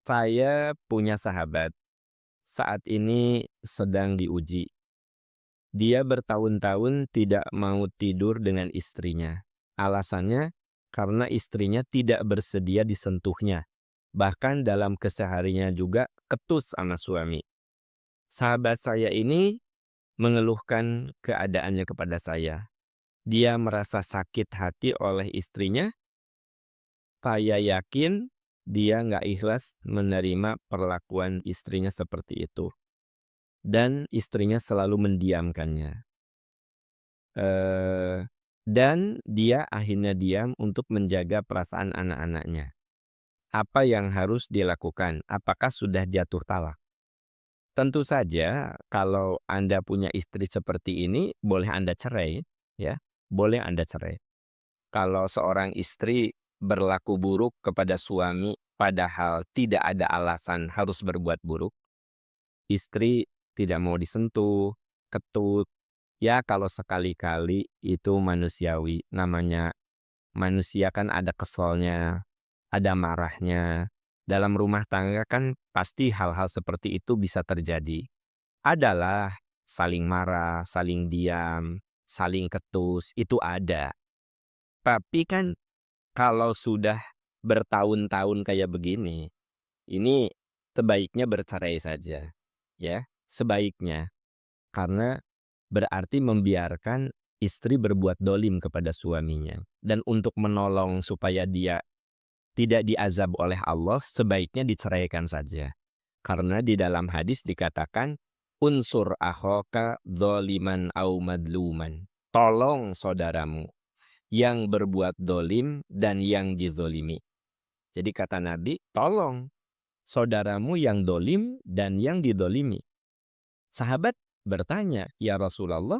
Saya punya sahabat, saat ini sedang diuji. Dia bertahun-tahun tidak mau tidur dengan istrinya. Alasannya karena istrinya tidak bersedia disentuhnya. Bahkan dalam kesehariannya juga ketus sama suami. Sahabat saya ini mengeluhkan keadaannya kepada saya. Dia merasa sakit hati oleh istrinya. Saya yakin dia nggak ikhlas menerima perlakuan istrinya seperti itu. Dan istrinya selalu mendiamkannya. Eee, dan dia akhirnya diam untuk menjaga perasaan anak-anaknya. Apa yang harus dilakukan? Apakah sudah jatuh talak? Tentu saja kalau Anda punya istri seperti ini, boleh Anda cerai, ya, boleh Anda cerai. Kalau seorang istri berlaku buruk kepada suami, padahal tidak ada alasan harus berbuat buruk, istri tidak mau disentuh, ketut. Ya kalau sekali-kali itu manusiawi, namanya manusia kan ada keselnya, ada marahnya. Dalam rumah tangga kan pasti hal-hal seperti itu bisa terjadi. Adalah saling marah, saling diam, saling ketus, itu ada. Tapi kan kalau sudah bertahun-tahun kayak begini, ini sebaiknya bercerai saja, ya, sebaiknya. Karena berarti membiarkan istri berbuat dolim kepada suaminya. Dan untuk menolong supaya dia tidak diazab oleh Allah, sebaiknya diceraikan saja. Karena di dalam hadis dikatakan, unsur ahoka doliman au madluman. Tolong saudaramu yang berbuat dolim dan yang dizolimi. Jadi kata Nabi, tolong saudaramu yang dolim dan yang didolimi. Sahabat bertanya, ya Rasulullah,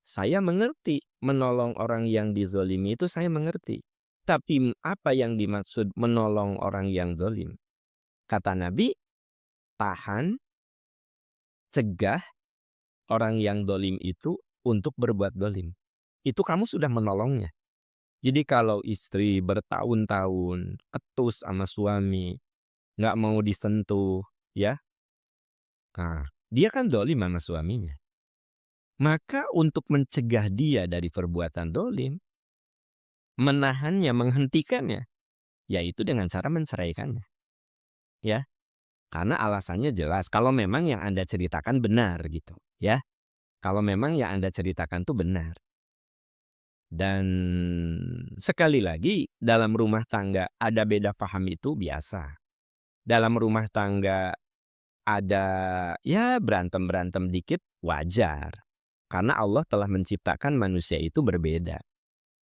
saya mengerti menolong orang yang dizolimi itu saya mengerti. Tapi apa yang dimaksud menolong orang yang zolim? Kata Nabi, tahan, cegah orang yang dolim itu untuk berbuat dolim. Itu kamu sudah menolongnya. Jadi kalau istri bertahun-tahun ketus sama suami, nggak mau disentuh, ya, nah, dia kan dolim sama suaminya. Maka untuk mencegah dia dari perbuatan dolim, menahannya, menghentikannya, yaitu dengan cara menceraikannya, ya. Karena alasannya jelas, kalau memang yang Anda ceritakan benar gitu, ya. Kalau memang yang Anda ceritakan itu benar. Dan sekali lagi, dalam rumah tangga ada beda paham itu biasa. Dalam rumah tangga ada, ya berantem-berantem dikit wajar. Karena Allah telah menciptakan manusia itu berbeda.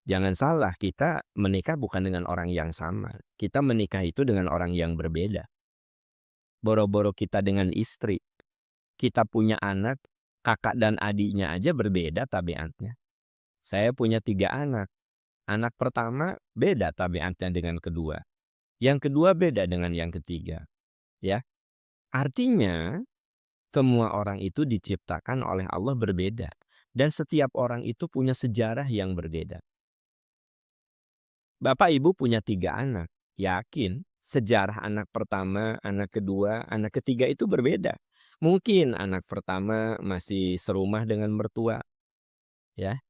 Jangan salah, kita menikah bukan dengan orang yang sama. Kita menikah itu dengan orang yang berbeda. Boro-boro kita dengan istri, kita punya anak, kakak dan adiknya aja berbeda tabiatnya. Saya punya 3 anak. Anak pertama beda tabiatnya dengan kedua. Yang kedua beda dengan yang ketiga. Ya, artinya semua orang itu diciptakan oleh Allah berbeda. Dan setiap orang itu punya sejarah yang berbeda. Bapak ibu punya 3 anak. Yakin sejarah anak pertama, anak kedua, anak ketiga itu berbeda. Mungkin anak pertama masih serumah dengan mertua, ya.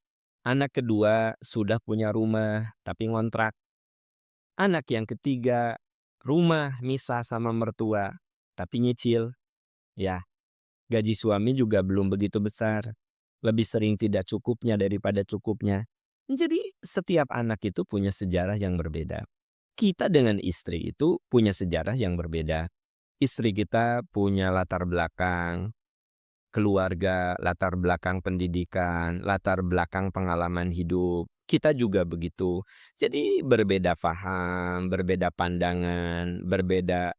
Anak kedua sudah punya rumah tapi ngontrak. Anak yang ketiga rumah misah sama mertua tapi nyicil, ya. Gaji suami juga belum begitu besar. Lebih sering tidak cukupnya daripada cukupnya. Jadi setiap anak itu punya sejarah yang berbeda. Kita dengan istri itu punya sejarah yang berbeda. Istri kita punya latar belakang keluarga, latar belakang pendidikan, latar belakang pengalaman hidup. Kita juga begitu. Jadi berbeda paham, berbeda pandangan, berbeda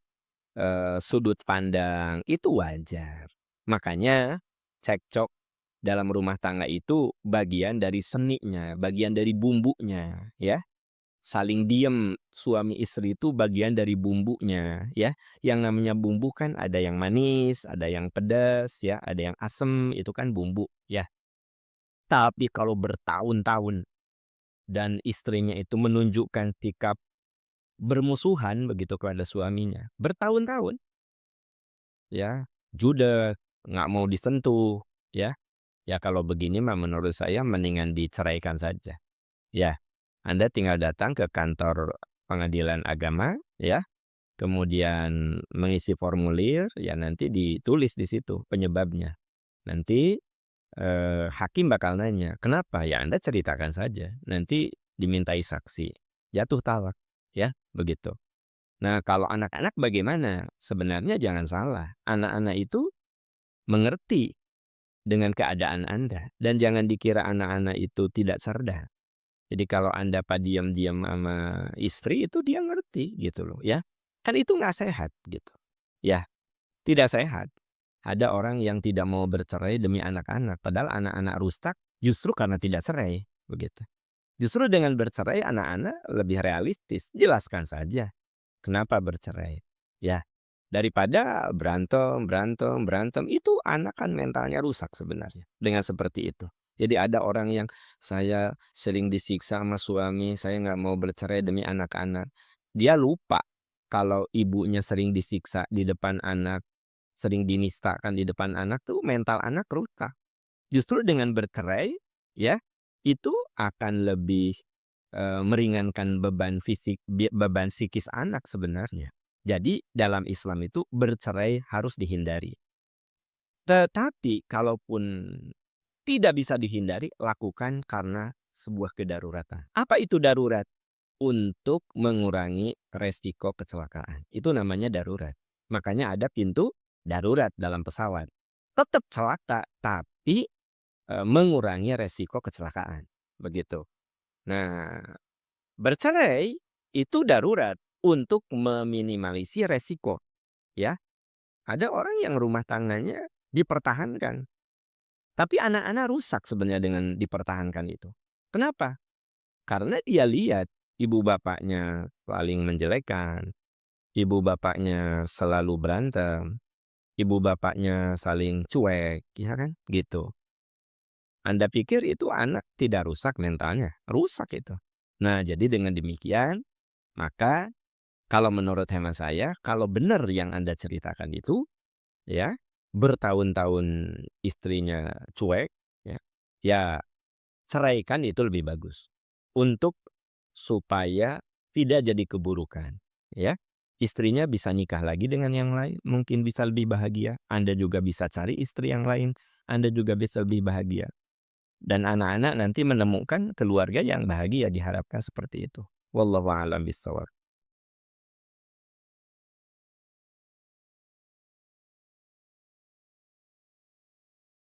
sudut pandang, itu wajar. Makanya cekcok dalam rumah tangga itu bagian dari seninya, bagian dari bumbunya, ya. Saling diem suami istri itu bagian dari bumbunya, ya. Yang namanya bumbu kan ada yang manis, ada yang pedas, ya, ada yang asem, itu kan bumbu, ya. Tapi kalau bertahun-tahun dan istrinya itu menunjukkan sikap bermusuhan begitu kepada suaminya, bertahun-tahun, ya, judes, nggak mau disentuh, ya. Ya kalau begini mah menurut saya mendingan diceraikan saja, ya. Anda tinggal datang ke kantor pengadilan agama, ya, kemudian mengisi formulir, ya nanti ditulis di situ penyebabnya. Nanti, hakim bakal nanya, "Kenapa?" Ya Anda ceritakan saja, nanti dimintai saksi, jatuh talak, ya, begitu. Nah, kalau anak-anak bagaimana? Sebenarnya jangan salah, anak-anak itu mengerti dengan keadaan Anda dan jangan dikira anak-anak itu tidak cerdas. Jadi kalau Anda diam-diam sama istri itu dia ngerti gitu loh ya. Kan itu nggak sehat gitu. Ya, tidak sehat. Ada orang yang tidak mau bercerai demi anak-anak, padahal anak-anak rusak justru karena tidak cerai, begitu. Justru dengan bercerai anak-anak lebih realistis, jelaskan saja kenapa bercerai. Ya, daripada berantem, berantem, berantem, itu anak kan mentalnya rusak sebenarnya dengan seperti itu. Jadi ada orang yang, "Saya sering disiksa sama suami, saya nggak mau bercerai demi anak-anak." Dia lupa kalau ibunya sering disiksa di depan anak, sering dinistakan di depan anak tuh mental anak rusak. Justru dengan bercerai, ya, itu akan lebih, meringankan beban fisik, beban psikis anak sebenarnya. Jadi dalam Islam itu bercerai harus dihindari. Tetapi kalaupun tidak bisa dihindari, lakukan karena sebuah kedaruratan. Apa itu darurat? Untuk mengurangi resiko kecelakaan. Itu namanya darurat. Makanya ada pintu darurat dalam pesawat. Tetap celaka, tapi mengurangi resiko kecelakaan, begitu. Nah, bercerai itu darurat untuk meminimalisir resiko, ya. Ada orang yang rumah tangganya dipertahankan, tapi anak-anak rusak sebenarnya dengan dipertahankan itu. Kenapa? Karena dia lihat ibu bapaknya saling menjelekkan, ibu bapaknya selalu berantem, ibu bapaknya saling cuek, ya kan? Gitu. Anda pikir itu anak tidak rusak mentalnya? Rusak itu. Nah, jadi dengan demikian, maka kalau menurut hemat saya, kalau benar yang Anda ceritakan itu, ya, bertahun-tahun istrinya cuek, ya, ya ceraikan itu lebih bagus. Untuk supaya tidak jadi keburukan, ya. Istrinya bisa nikah lagi dengan yang lain, mungkin bisa lebih bahagia. Anda juga bisa cari istri yang lain, Anda juga bisa lebih bahagia. Dan anak-anak nanti menemukan keluarga yang bahagia, diharapkan seperti itu. Wallahu a'lam bishawab.